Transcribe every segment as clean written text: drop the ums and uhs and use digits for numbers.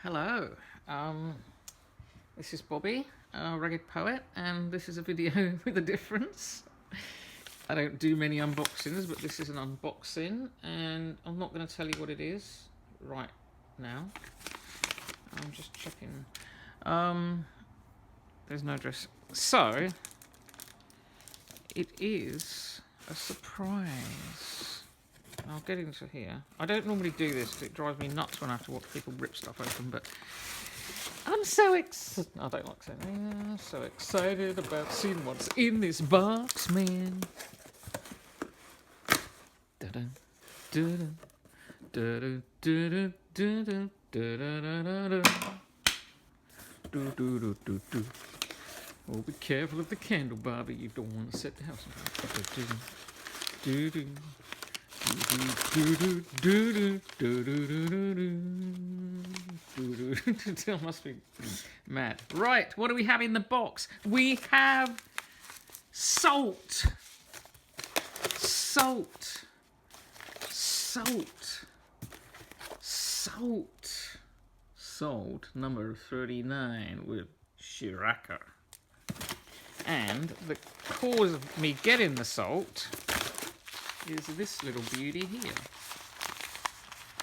Hello, this is Bobby, Ragged Poet, and this is a video with a difference. I don't do many unboxings, but this is an unboxing, and I'm not going to tell you what it is right now. I'm just checking. There's no address. So, it is a surprise. I'll get into here. I don't normally do this because it drives me nuts when I have to watch people rip stuff open, but I'm so excited. I don't like saying that. I'm so excited about seeing what's in this box, man. Da-dun, da-dun, da-dun, da-dun, da-dun, da-dun, da-dun. Oh, be careful of the candle, Bobby. You don't want to set the house on fire. Do-do. I must be mad. Right, what do we have in the box? We have salt. Salt. Salt number 39 with Shiraka. And the cause of me getting the salt is this little beauty here.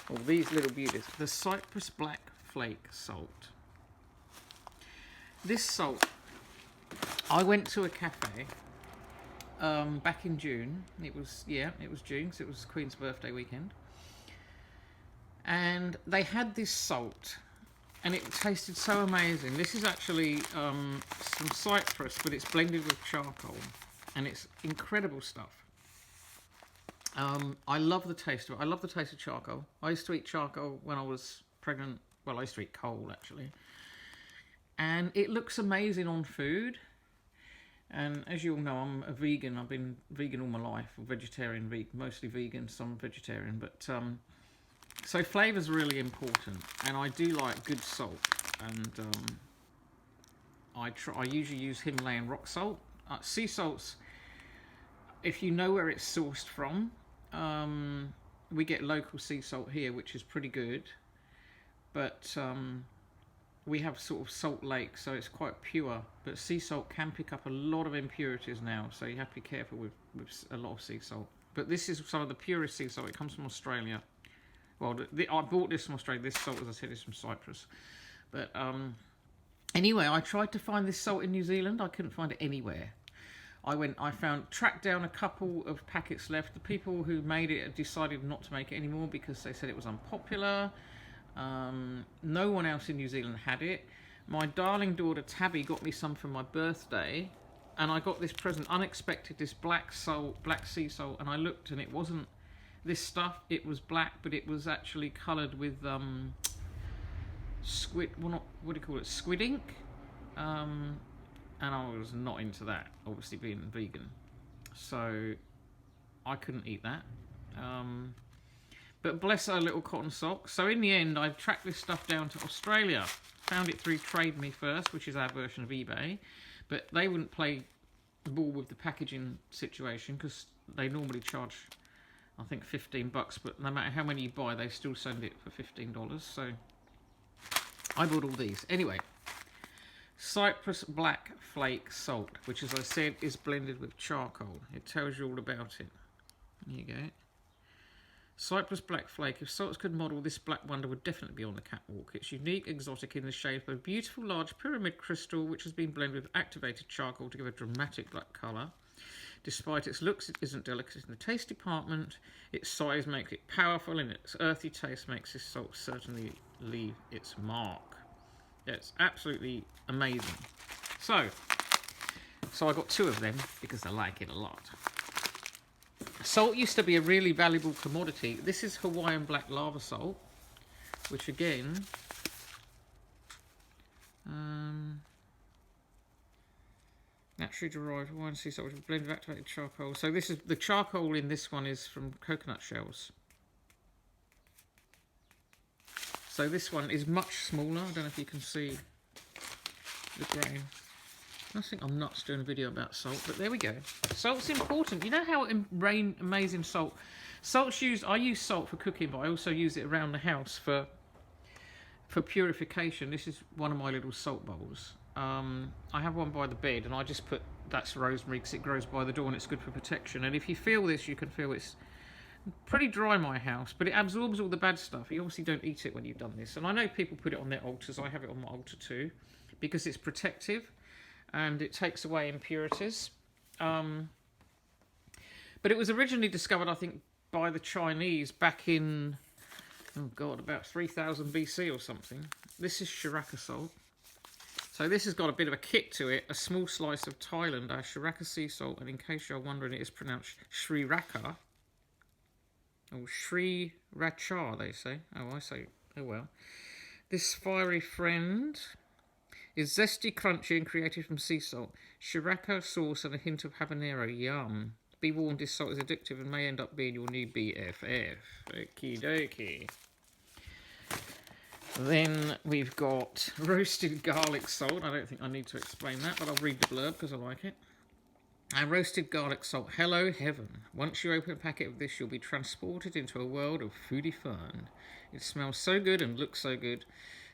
Or these little beauties. The Cyprus Black Flake salt. This salt, I went to a cafe back in June. It was June, because it was Queen's birthday weekend. And they had this salt, and it tasted so amazing. This is actually some cypress, but it's blended with charcoal, and it's incredible stuff. I love the taste of it. I love the taste of charcoal. I used to eat charcoal when I was pregnant. Well, I used to eat coal, actually. And it looks amazing on food. And as you all know, I'm a vegan. I've been vegan all my life. Vegetarian, mostly vegan, some vegetarian. But so flavour's really important. And I do like good salt. And I usually use Himalayan rock salt. Sea salts, if you know where it's sourced from, we get local sea salt here, which is pretty good, but we have sort of salt lake, so it's quite pure, but sea salt can pick up a lot of impurities now, so you have to be careful with a lot of sea salt. But this is some of the purest sea salt. It comes from Australia. Well, I bought this from Australia. This salt, as I said, is from Cyprus. But anyway, I tried to find this salt in New Zealand. I couldn't find it anywhere. Tracked down a couple of packets left. The people who made it decided not to make it anymore because they said it was unpopular. No one else in New Zealand had it. My darling daughter Tabby got me some for my birthday, and I got this present unexpected, this black sea salt, and I looked and it wasn't this stuff. It was black, but it was actually coloured with squid ink. And I was not into that, obviously being vegan. So I couldn't eat that. But bless her little cotton socks. So in the end, I tracked this stuff down to Australia. Found it through Trade Me First, which is our version of eBay. But they wouldn't play the ball with the packaging situation because they normally charge, I think, $15. But no matter how many you buy, they still send it for $15. So I bought all these. Anyway. Cyprus Black Flake Salt, which, as I said, is blended with charcoal. It tells you all about it. There you go. Cyprus Black Flake. If salts could model, this black wonder would definitely be on the catwalk. It's unique, exotic in the shape of a beautiful large pyramid crystal, which has been blended with activated charcoal to give a dramatic black colour. Despite its looks, it isn't delicate in the taste department. Its size makes it powerful, and its earthy taste makes this salt certainly leave its mark. It's absolutely amazing. So I got two of them because I like it a lot. Salt used to be a really valuable commodity. This is Hawaiian black lava salt, which again, naturally derived Hawaiian sea salt, which is blended with activated charcoal. So this is the charcoal in this one is from coconut shells. So this one is much smaller. I don't know if you can see the grain. I think I'm nuts doing a video about salt, but there we go. Salt's important. You know how amazing salt's used. I use salt for cooking, but I also use it around the house for for purification, this is one of my little salt bowls. I have one by the bed, and I just put, that's rosemary because it grows by the door and it's good for protection. And if you feel this, you can feel it's pretty dry in my house, but it absorbs all the bad stuff. You obviously don't eat it when you've done this. And I know people put it on their altars. I have it on my altar too, because it's protective and it takes away impurities. But it was originally discovered, I think, by the Chinese back in, oh God, about 3000 BC or something. This is Shiraka salt. So this has got a bit of a kick to it. A small slice of Thailand, our Shiraka sea salt, and in case you're wondering, it is pronounced Sriraka. Or Sri Racha, they say. Oh, I say, oh well. This fiery friend is zesty, crunchy, and created from sea salt. Shiraka sauce and a hint of habanero. Yum. Be warned, this salt is addictive and may end up being your new BFF. Okie dokie. Then we've got roasted garlic salt. I don't think I need to explain that, but I'll read the blurb because I like it. And roasted garlic salt. Hello, heaven. Once you open a packet of this, you'll be transported into a world of foodie fun. It smells so good and looks so good.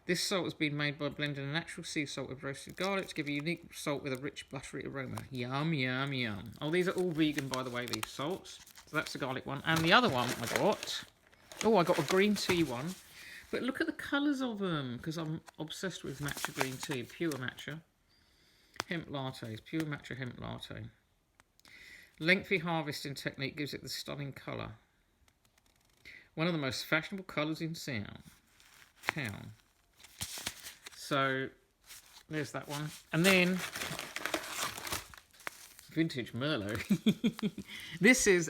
This salt has been made by blending a natural sea salt with roasted garlic to give a unique salt with a rich, buttery aroma. Yum, yum, yum. Oh, these are all vegan, by the way, these salts. So that's the garlic one. And the other one I got... Oh, I got a green tea one. But look at the colours of them, because I'm obsessed with matcha green tea. Pure matcha. Hemp lattes. Pure matcha hemp latte. Lengthy harvesting technique gives it the stunning colour. One of the most fashionable colours in town. So, there's that one. And then, vintage Merlot.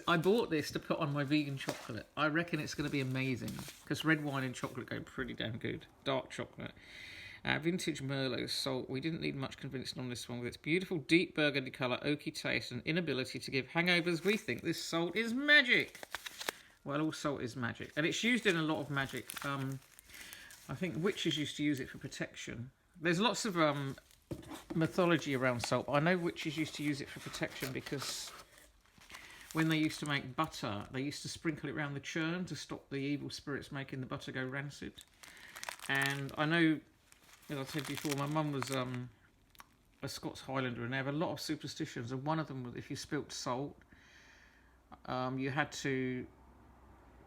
I bought this to put on my vegan chocolate. I reckon it's going to be amazing, because red wine and chocolate go pretty damn good. Dark chocolate. Vintage Merlot salt. We didn't need much convincing on this one with its beautiful deep burgundy colour, oaky taste and inability to give hangovers. We think this salt is magic. Well, all salt is magic. And it's used in a lot of magic. I think witches used to use it for protection. There's lots of mythology around salt. I know witches used to use it for protection because when they used to make butter, they used to sprinkle it around the churn to stop the evil spirits making the butter go rancid. And I know, as I said before, my mum was a Scots Highlander, and they have a lot of superstitions, and one of them was if you spilt salt, you had to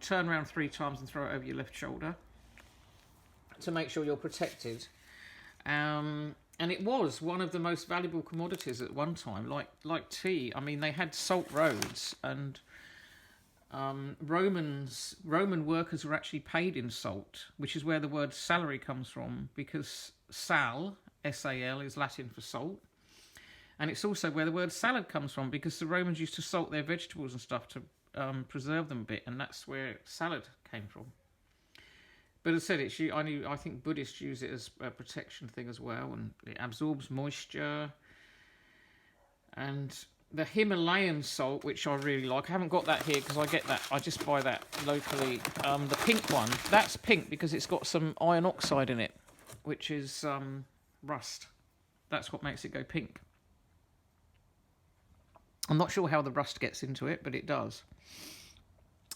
turn around 3 times and throw it over your left shoulder to make sure you're protected. And it was one of the most valuable commodities at one time, like tea. I mean, they had salt roads, and Roman workers were actually paid in salt, which is where the word salary comes from, because sal, S-A-L, is Latin for salt. And it's also where the word salad comes from, because the Romans used to salt their vegetables and stuff to preserve them a bit, and that's where salad came from. But as I said, I think Buddhists use it as a protection thing as well, and it absorbs moisture. And the Himalayan salt, which I really like, I haven't got that here because I get that, I just buy that locally. The pink one, that's pink because it's got some iron oxide in it, which is rust. That's what makes it go pink. I'm not sure how the rust gets into it, but it does.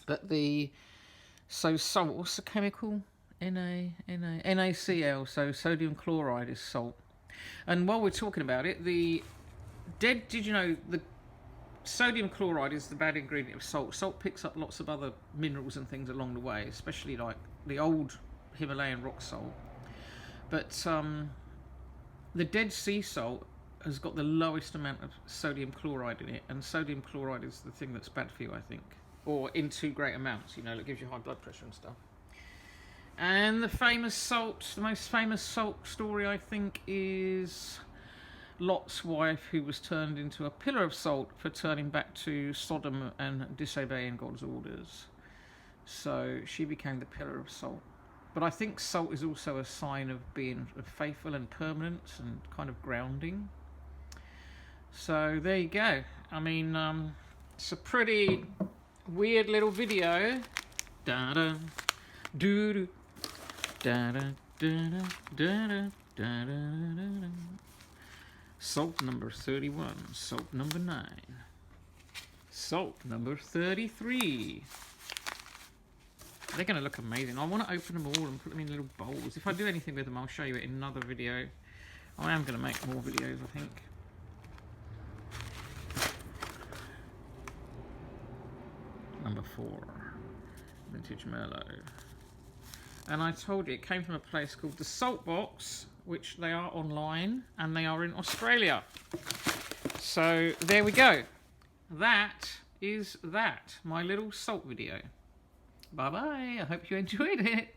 But salt, what's the chemical? NaCl, so sodium chloride is salt. And while we're talking about it, did you know the sodium chloride is the bad ingredient of salt? Salt picks up lots of other minerals and things along the way, especially like the old Himalayan rock salt. But the Dead Sea salt has got the lowest amount of sodium chloride in it, and sodium chloride is the thing that's bad for you, I think. Or in too great amounts, it gives you high blood pressure and stuff. And the most famous salt story, I think, is Lot's wife, who was turned into a pillar of salt for turning back to Sodom and disobeying God's orders. So she became the pillar of salt. But I think salt is also a sign of being faithful and permanent and kind of grounding. So there you go. I mean, it's a pretty weird little video. Da-da, doo-doo, da-da, da-da, da-da, da-da-da-da. Salt number 31, salt number 9, salt number 33. They're going to look amazing. I want to open them all and put them in little bowls. If I do anything with them, I'll show you it in another video. I am going to make more videos, I think. Number 4, Vintage Merlot. And I told you it came from a place called the Salt Box, which they are online, and they are in Australia. So there we go. That is that, my little salt video. Bye bye, I hope you enjoyed it.